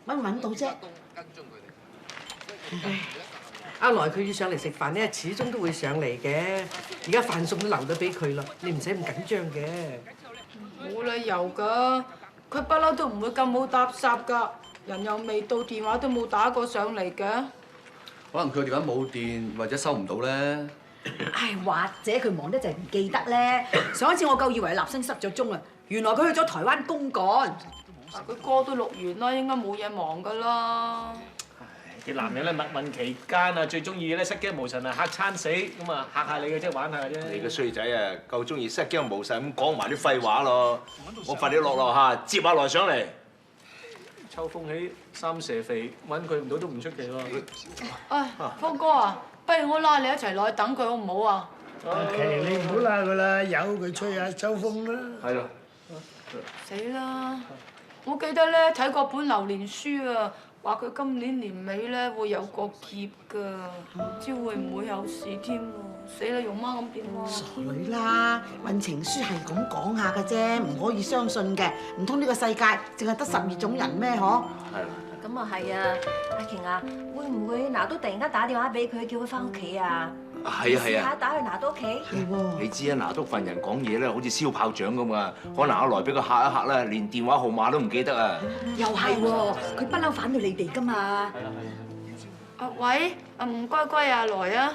揾唔揾到啫？阿來佢要上嚟食飯咧，始終都會上嚟嘅。而家飯餸都留咗俾佢啦，你唔使咁緊張嘅。冇理由㗎，佢不嬲都唔會咁好搭霎㗎，人又未到，電話都冇打過上嚟嘅。可能佢電話冇電，或者收唔到咧。唉，或者佢忙得就係唔記得咧。上一次我夠以為立新失咗蹤啦，原來佢去咗台灣公幹。佢歌都錄完啦，應該冇嘢忙㗎啦。啲男人咧蜜運期間啊，最中意咧失驚無神啊，嚇餐死咁啊，嚇下你嘅啫，玩下啫。你個衰仔啊，夠中意失驚無神咁講埋啲廢話咯！我罰你落樓下接阿來上嚟。秋風起三蛇肥，揾佢唔到都唔出奇喎。唉，峰哥啊，不如我拉你一齊落去等佢好唔好啊？你唔好拉佢啦，由佢吹下秋風啦。係咯。死啦！我記得咧睇過本流年書啊，話佢今年年尾咧會有個劫㗎，唔知會唔會有事添喎？死啦，容媽咁點啊？傻女啦，運程書係咁講下嘅啫，唔可以相信嘅。唔通呢個世界淨係得12種人咩？嗬？係啦。咁啊係啊，阿瓊啊，會唔會拿督突然間打電話俾佢，叫佢翻屋企啊？係啊係試下啊。打去拿督屋企。係喎。你知啊，拿督份人講嘢咧，好似燒炮仗咁啊！可能阿來俾佢嚇一嚇啦，連電話號碼都唔記得啊！又係喎，佢不嬲反對你哋㗎嘛。喂，唔乖乖啊，來啊！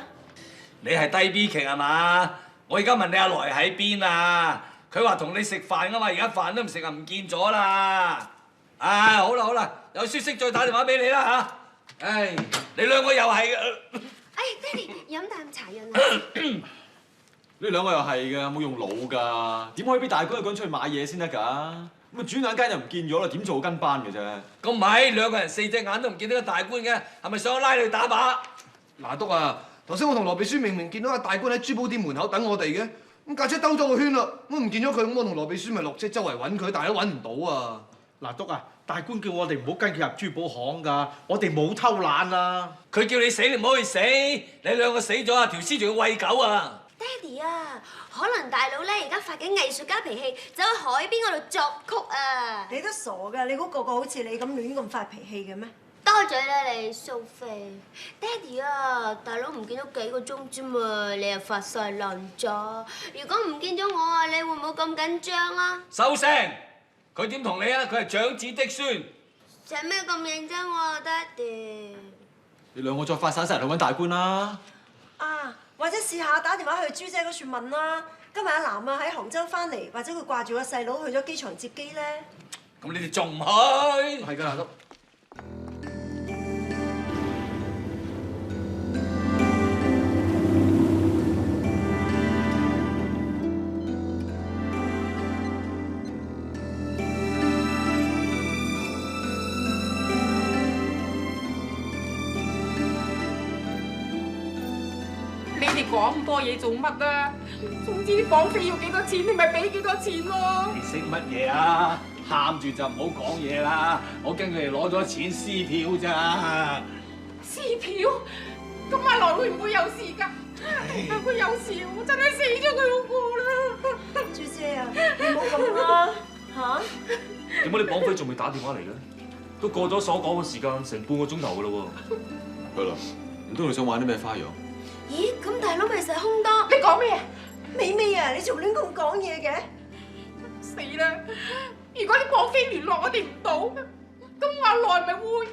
你係低 B 期係嘛？我而家問你阿來喺邊啊？佢話同你食飯啊嘛，而家飯都唔食啊，唔見咗啦！唉，好啦好啦，有消息再打電話俾你啦嚇！唉，你兩個又係嘅。哎，爹哋飲啖茶潤啊！呢兩個又係嘅，冇用腦㗎，點可以俾大哥一個人出去買嘢先得㗎？咁啊轉眼間又唔見咗啦，點做跟班嘅啫？咁唔係兩個人4隻眼都唔見到個大官嘅，係咪想我拉你去打靶？拿督啊，頭先我同羅秘書明明見到阿大官喺珠寶店門口等我哋嘅，咁架車兜咗個圈啦，我唔見咗佢，咁我同羅秘書咪落車周圍揾佢，但係都揾唔到啊！拿督啊，大官叫我哋唔好跟佢入珠寶行㗎，我哋冇偷懶啊！佢叫你死你唔好去死，你兩個死咗啊，條屍仲要餵狗啊！爹哋啊，可能大佬咧而家發緊藝術家脾氣，走去海邊嗰度作曲啊！你都傻㗎，你估個個好似你咁亂咁發脾氣嘅咩？多嘴啦你，蘇菲！爹哋啊，大佬唔見咗幾個鐘啫嘛，你又發晒爛渣。如果唔見咗我啊，你會唔會咁緊張啊？收聲！佢點同你啊？佢係長子的孫。使咩咁認真喎，爹哋？你兩個再發散晒人去揾大官啦！啊，或者試下打電話去朱姐嗰處問啦。今日阿南啊喺杭州翻嚟，或者佢掛住個細佬去咗機場接機咧。咁你哋仲唔去？係㗎，拿督。你哋講咁多嘢做乜啊？總之啲綁匪要幾多錢，你咪俾幾多錢咯。你識乜嘢啊？喊住就唔好講嘢啦！我驚佢哋攞咗錢撕票咋。撕票？咁阿來會唔會有事㗎？如果有事，我真係死咗佢好過啦。朱姐啊，你唔好咁啦嚇！點解啲綁匪仲未打電話嚟嘅？都過咗所講嘅時間，成半個鐘頭㗎咯喎。係啦，唔通你想玩啲咩花樣？咦，咁大佬咪成空多？你講咩啊？美美啊，你仲亂咁講嘢嘅？死啦！如果啲綁匪聯絡我哋唔到，咁阿來咪會？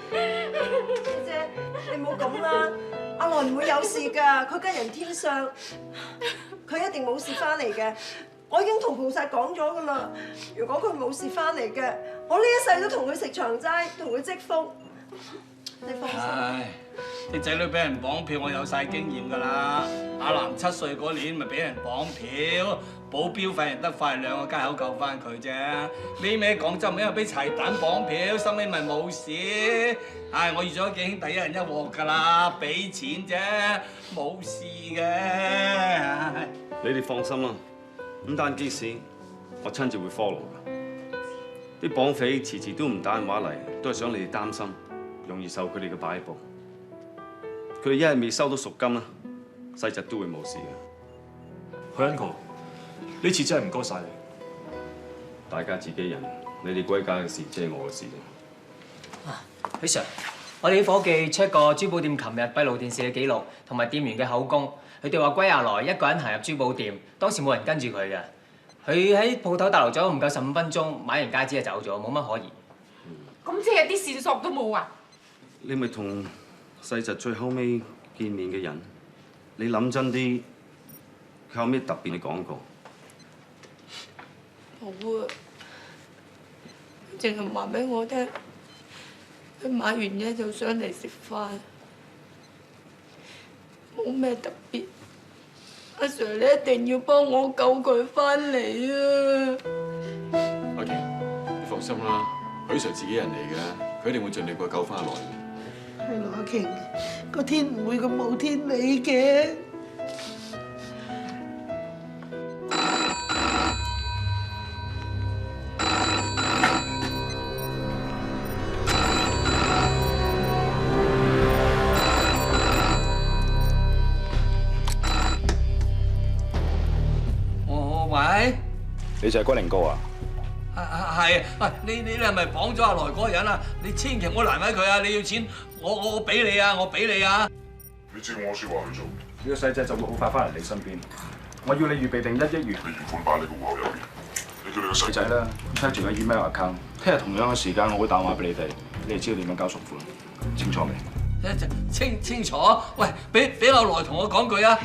朱姐，你唔好咁啦，阿來唔會有事㗎，佢吉人天相，佢一定冇事翻嚟嘅。我已經同菩薩講咗㗎啦，如果佢冇事翻嚟嘅，我呢一世都同佢食長齋，同佢積福。你放心。唉，啲仔女俾人綁票，我有晒經驗㗎啦。阿南7歲嗰年咪俾人綁票，保鏢費人得快2個街口救翻佢啫。尾尾廣州咪因為俾柴蛋綁票，收尾咪冇事。唉，我預咗幾兄弟一人一鑊㗎啦，俾錢啫，冇事嘅。你哋放心啦，咁單機事我親自會 follow 㗎。啲綁匪遲遲都唔打電話嚟，都係想你哋擔心，容易受佢哋嘅擺佈。佢哋一日未收到贖金啦，細侄都會冇事嘅。許 uncle，呢次真係唔該晒你。大家自己人，你哋歸家嘅事，即係我嘅事啫。許 Sir， 我哋啲伙計 check 過珠寶店琴日閉路電視嘅記錄，同埋店員嘅口供，佢哋話歸亞來一個人行入珠寶店，當時冇人跟住佢嘅。佢喺鋪頭逗留咗唔夠15分鐘，買完戒指就走咗，冇乜可疑。咁即係啲線索都冇啊？你咪同細侄最後尾見面嘅人，你諗真啲，佢有咩特別嘅講過？冇啊，淨係話俾我聽，佢買完嘢就上嚟食飯，冇咩特別。阿 Sir， 你一定要幫我救佢翻嚟啊！阿琪，你放心啦，許 Sir 自己人嚟嘅，佢一定會盡力過救翻阿來嘅。係咯，阿瓊，個天唔會咁冇天理嘅。喂，你就係君寧哥啊？係，喂，你係咪綁咗阿來嗰個人啊？你千祈唔好難為佢啊！你要錢，我俾你啊！我俾你啊！你照我説話去做，呢個細仔就會好快翻嚟你身邊。我要你預備定1億元，你原款擺你個戶口入邊。你叫你個細仔咧 check 住個 email account， 聽日同樣嘅時間我會打電話俾你哋知道點樣交贖款，清楚未？清楚。喂，俾阿來同我講句啊！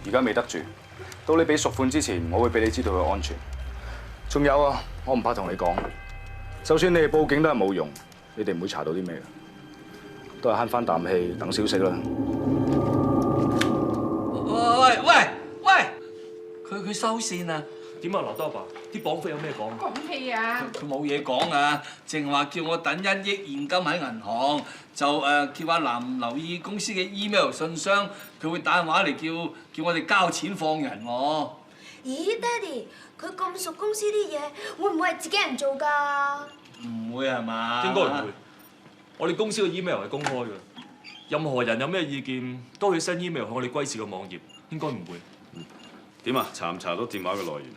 而家未得住。到你俾贖款之前，我會俾你知道佢安全。仲有啊，我唔怕同你講，就算你哋報警都係冇用，你哋唔會查到啲咩嘅，都係慳翻啖氣等消息啦。喂，佢收線啊！點啊，劉德爸？啲綁匪有咩講？講屁啊！佢冇嘢講啊，淨話叫我等1億現金喺銀行，就叫阿南留意公司嘅 email 信箱，佢會打電話嚟叫我哋交錢放人喎。咦，爹哋，佢咁熟公司啲嘢，會唔會係自己人做㗎？唔會係嘛？應該唔會。我哋公司嘅 email 係公開嘅，任何人有咩意見都可以 send email 去我哋貴市嘅網頁，應該唔會。點啊？查唔查到電話嘅來源？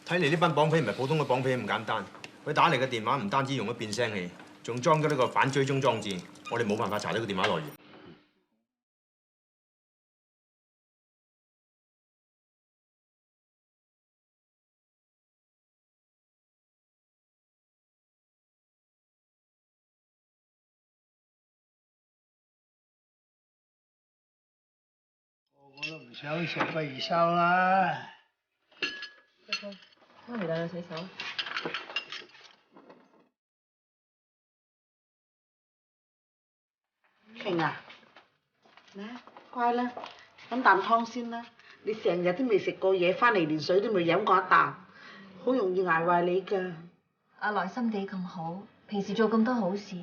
睇嚟呢班綁匪唔係普通嘅綁匪咁簡單，佢打嚟嘅電話唔單止用咗變聲器，仲裝咗呢個反追蹤裝置，我哋冇辦法查到個電話來源。我都唔想食，不如收啦。媽咪帶你洗手。瓊啊，嚟乖啦，飲啖湯先啦。你成日都未食過嘢，翻嚟連水都未飲過一啖，好容易捱壞你㗎。阿來心地咁好，平時做咁多好事，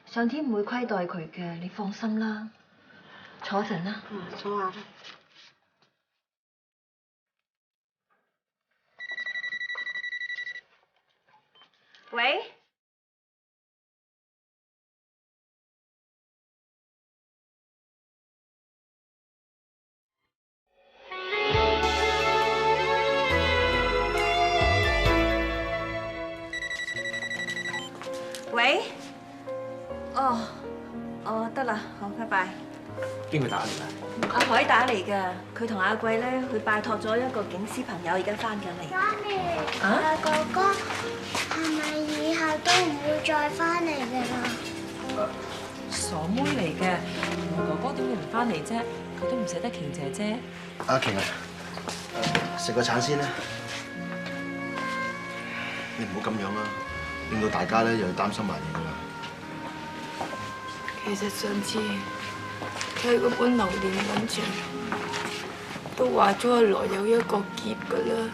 上天唔會虧待佢嘅，你放心啦。坐陣啦。坐下啦。喂？喂？哦，得啦，好，拜拜。邊個打嚟㗎？阿海打嚟㗎，佢同阿貴咧去拜託咗一個警司朋友，而家翻緊嚟。媽咪，阿哥哥係咪以後都唔會再翻嚟㗎啦？傻妹嚟嘅，哥哥點會唔翻嚟啫？佢都唔捨得瓊姐姐。阿瓊啊，食個橙先啦。你唔好咁樣啦，令到大家咧又要擔心埋你㗎啦。其實上次睇嗰本榴蓮品嚐，都話咗阿來有一個劫㗎啦。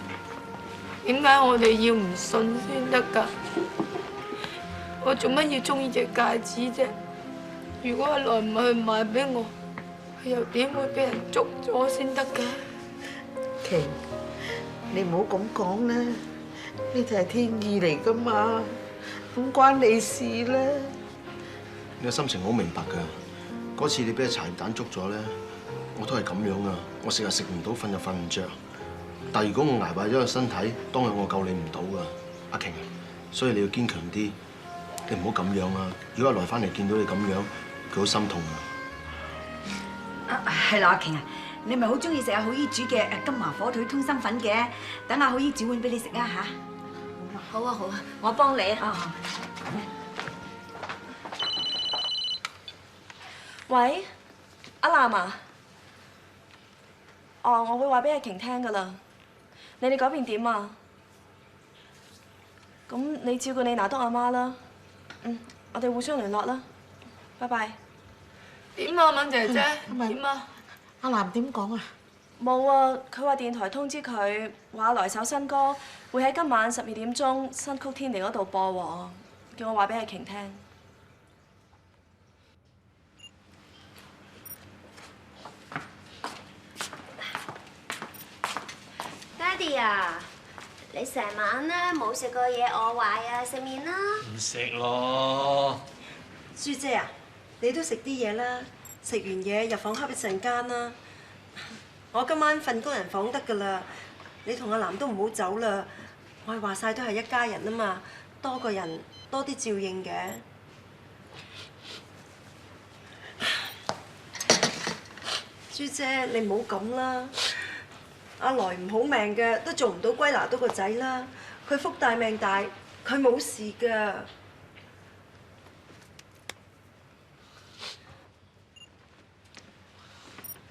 點解我哋要唔信先得㗎？我做乜要中意隻戒指啫？如果阿來唔係去賣俾我，佢又點會俾人捉咗先得㗎？瓊，你唔好咁講啦，呢就係天意嚟㗎嘛，唔關你事啦。你個心情好明白㗎。嗰次你俾隻茶葉蛋捉咗咧，我都係咁樣㗎。我成日食唔到，瞓又瞓唔着。但係如果我捱壞咗個身體，當日我救你唔到㗎。阿瓊，所以你要堅強啲，你唔好咁樣啊！如果阿來翻嚟見到你咁樣，佢好心痛啊！係啦，阿瓊啊，你咪好中意食阿好姨煮嘅金華火腿通心粉嘅，等阿好姨煮碗俾你食啊嚇！好啊好啊，我幫你啊。喂，阿南啊，哦，我會話俾阿瓊聽噶啦。你哋嗰邊點啊？咁你照顧你拿督阿媽啦。我哋互相聯絡啦。拜拜。點啊，敏姐姐？點啊？阿南點講啊？冇啊，佢話電台通知佢話來首新歌會喺今晚12點鐘新曲天地嗰度播喎，叫我話俾阿瓊聽。爹哋啊，你成晚咧冇食過嘢餓壞啊，食麵啦。唔食咯。書姐啊，你都食啲嘢啦，食完嘢入房瞌一陣間啦。我今晚瞓工人房得㗎啦，你同阿南都唔好走啦。我係話晒都係一家人啊嘛，多個人多啲照應嘅。書姐，你唔好咁啦。阿來唔好命嘅，都做唔到歸拿督個仔啦。佢福大命大，佢冇事㗎。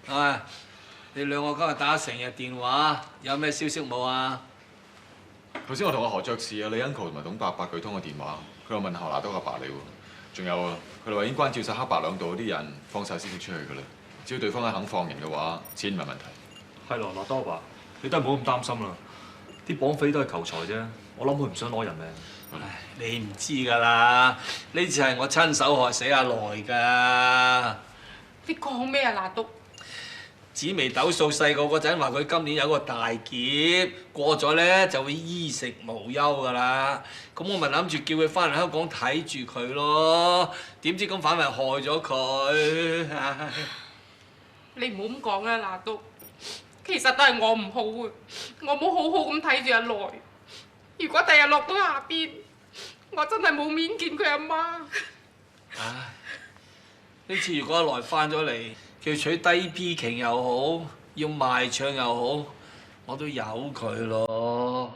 唉，你兩個今日打成日電話，有咩消息冇啊？頭先我同阿何爵士啊、李恩豪同埋董伯伯佢通個電話，佢又問候拿督阿爸你喎。仲有啊，佢哋話已經關照晒黑白兩道嗰啲人，放晒消息出去㗎啦。只要對方肯放人嘅話，錢唔係問題。係咯，拿督阿爸，你都係唔好咁擔心啦。啲綁匪都係求財啫，我諗佢唔想攞人命。唉，你唔知㗎啦，呢次係我親手害死阿來㗎。你講咩啊，拿督？紫微斗數細個嗰陣話佢今年有個大劫，過咗咧就會衣食無憂㗎啦。咁我咪諗住叫佢翻嚟香港睇住佢咯，點知咁反為害咗佢。你唔好咁講啦，拿督。其實都係我唔好啊，我冇好好咁睇住阿來。如果第日落到下邊，我真係冇面見佢阿媽。唉，呢次如果阿來翻咗嚟，叫取低 P 瓊又好，要賣唱又好，我都由佢咯。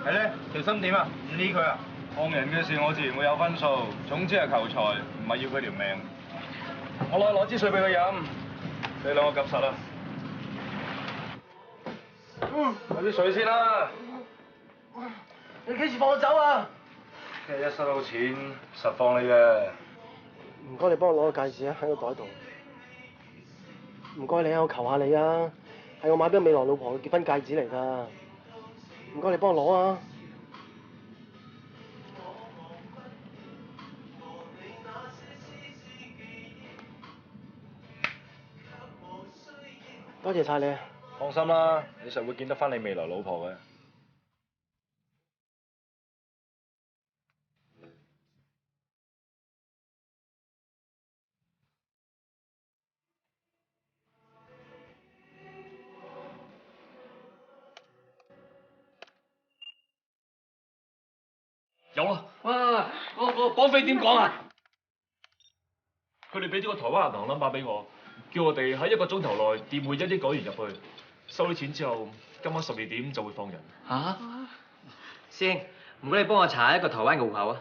係咧，條心點啊？唔理佢啊？放人嘅事我自然會有分數，總之係求財，唔係要佢條命。我攞支水俾佢飲，你兩個夾實啦。攞啲水先啦。你幾時放我走啊？聽日一收到錢，實放你嘅。唔該，你幫我攞個戒指啊，喺個袋度。唔該你啊，我求下你啊，係我買俾未來老婆嘅結婚戒指嚟㗎。唔該，你幫我攞啊！多謝晒你啊！放心啦，你實會見得翻你未來老婆嘅。有啊！哇！個綁匪點講啊？佢哋俾咗個台灣銀行 number 俾我，叫我哋喺1個鐘頭內掂匯1億港元入去，收咗錢之後，今晚12點就會放人。嚇！師兄，唔該你幫我查下一個台灣嘅戶口啊！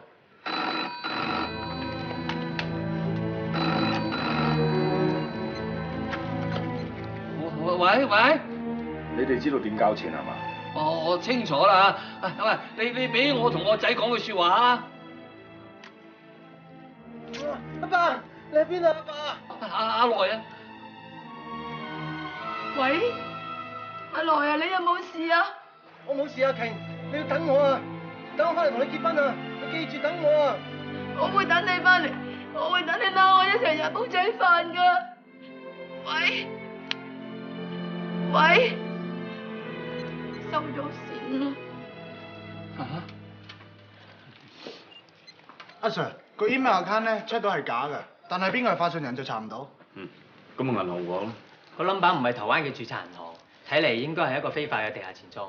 喂，你哋知道點交錢係嘛？我清楚啦。喂，你俾我同我仔講句説話啊！阿爸，你喺邊啊？阿爸。阿來啊！喂，阿來啊，你有冇事啊？我冇事啊，瓊，你要等我啊，等我翻嚟同你結婚啊，你記住等我啊。我會等你翻嚟，我會等你拉我一齊入煲仔飯㗎。喂，收咗線啦。阿 Sir， 個 email account 咧 check 到係假嘅，但係邊個係發信人就查唔到。咁個銀行戶口咧？個 number 唔係台灣嘅註冊銀行，睇嚟應該係一個非法嘅地下錢莊。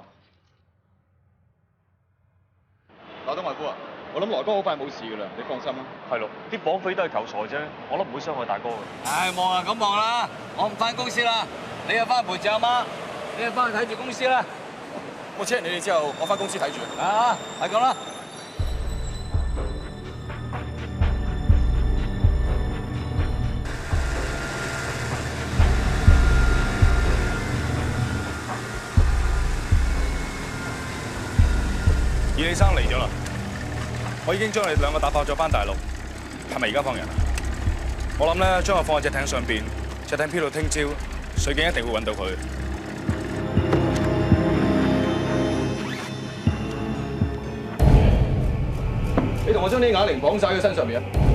劉德華夫啊，我諗來哥好快冇事㗎啦，你放心啦。係咯，啲綁匪都係求財啫，我諗唔會傷害大哥嘅。唉，望啊咁望啦，我唔翻公司啦，你又翻陪住阿媽，你又翻去睇住公司啦。我車完你哋之後，我翻公司睇住。啊，係咁啦。葉李生嚟咗啦，我已經將你哋兩個打發咗返大陸，係咪而家放人啊？我諗咧，將我放喺隻艇上邊，隻艇飄到聽朝，水警一定會揾到佢。你同我將啲啞鈴綁晒喺佢身上面啊！